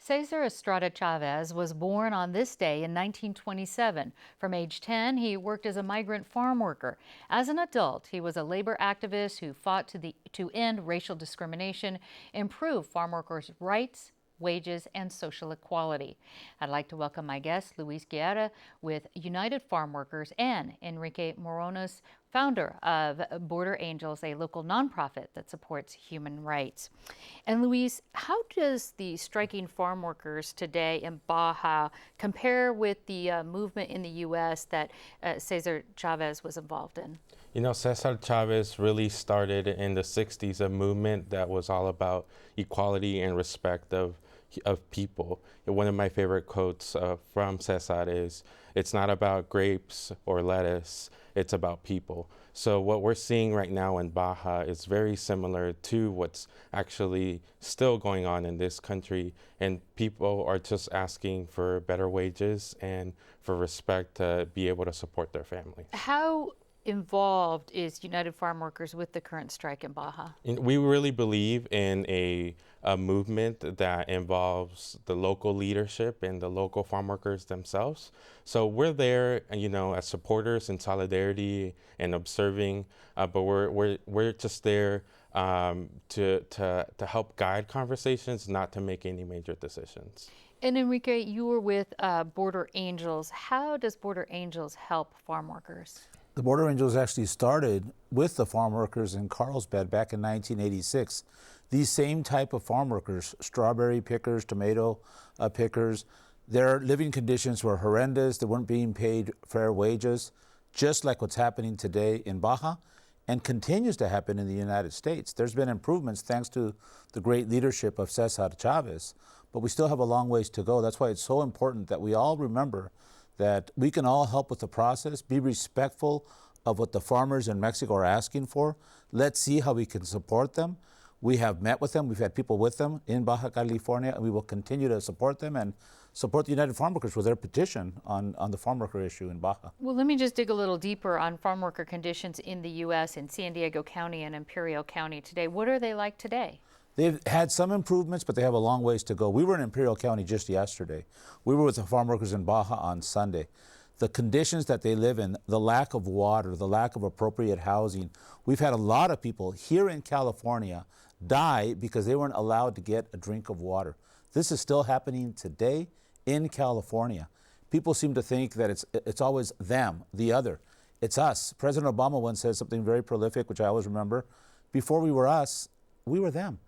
Cesar Estrada Chavez was born on this day in 1927. From age 10, he worked as a migrant farm worker. As an adult, he was a labor activist who fought to end racial discrimination, improve farm workers' rights, wages, and social equality. I'd like to welcome my guest, Luis Guerra with United Farm Workers, and Enrique Morones, founder of Border Angels, a local nonprofit that supports human rights. And Luis, how does the striking farm workers today in Baja compare with the movement in the U.S. that Cesar Chavez was involved in? You know, Cesar Chavez really started in the 60s, a movement that was all about equality and respect of people. And one of my favorite quotes from Cesar is, "It's not about grapes or lettuce, it's about people." So what we're seeing right now in Baja is very similar to what's actually still going on in this country, and people are just asking for better wages and for respect to be able to support their family. How involved is United Farm Workers with the current strike in Baja? We really believe in a movement that involves the local leadership and the local farm workers themselves. So we're there, you know, as supporters in solidarity and observing, but we're just there to help guide conversations, not to make any major decisions. And Enrique, you were with Border Angels. How does Border Angels help farm workers? The Border Angels actually started with the farm workers in Carlsbad back in 1986. These same type of farm workers, strawberry pickers, tomato pickers, their living conditions were horrendous. They weren't being paid fair wages, just like what's happening today in Baja and continues to happen in the United States. There's been improvements thanks to the great leadership of Cesar Chavez, but we still have a long ways to go. That's why it's so important that we all remember that we can all help with the process, be respectful of what the farmers in Mexico are asking for. Let's see how we can support them. We have met with them, we've had people with them in Baja California, and we will continue to support them and support the United Farm Workers with their petition on the farm worker issue in Baja. Well, let me just dig a little deeper on farm worker conditions in the U.S. in San Diego County and Imperial County today. What are they like today? They've had some improvements, but they have a long ways to go. We were in Imperial County just yesterday. We were with the farm workers in Baja on Sunday. The conditions that they live in, the lack of water, the lack of appropriate housing. We've had a lot of people here in California die because they weren't allowed to get a drink of water. This is still happening today in California. People seem to think that it's always them, the other. It's us. President Obama once said something very prolific, which I always remember. Before we were us, we were them.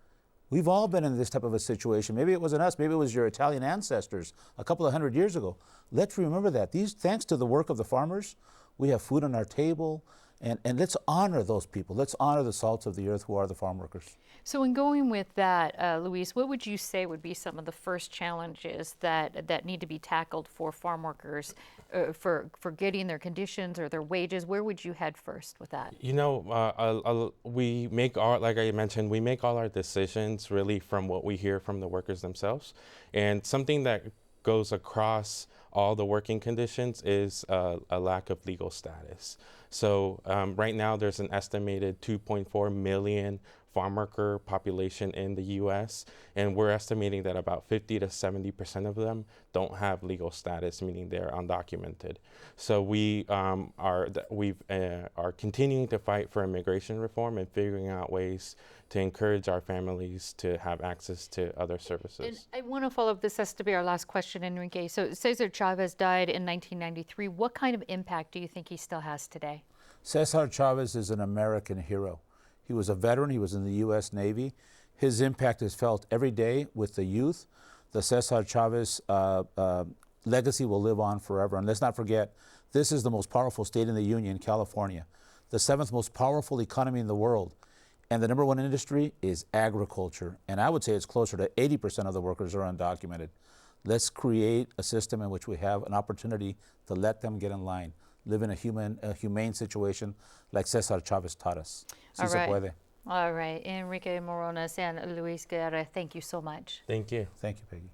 We've all been in this type of a situation. Maybe it wasn't us, maybe it was your Italian ancestors a couple of hundred years ago. Let's remember that. Thanks to the work of the farmers, we have food on our table, and let's honor those people. Let's honor the salts of the earth who are the farm workers. So in going with that, Luis, what would you say would be some of the first challenges that need to be tackled for farm workers for getting their conditions or their wages? Where would you head first with that? You know, we make like I mentioned, we make all our decisions really from what we hear from the workers themselves. And something that goes across all the working conditions is a lack of legal status. So right now there's an estimated 2.4 million farm worker population in the U.S., and we're estimating that about 50 to 70% of them don't have legal status, meaning they're undocumented. So we are continuing to fight for immigration reform and figuring out ways to encourage our families to have access to other services. And I want to follow up. This has to be our last question, Enrique. So Cesar Chavez died in 1993. What kind of impact do you think he still has today? Cesar Chavez is an American hero. He was a veteran. He was in the U.S. Navy. His impact is felt every day with the youth. The Cesar Chavez legacy will live on forever. And let's not forget, this is the most powerful state in the Union, California, the 7th most powerful economy in the world. And the #1 industry is agriculture. And I would say it's closer to 80% of the workers are undocumented. Let's create a system in which we have an opportunity to let them get in line, live in a humane situation like Cesar Chavez taught us. All right. All right. Enrique Morones and Luis Guerra, thank you so much. Thank you. Thank you, Peggy.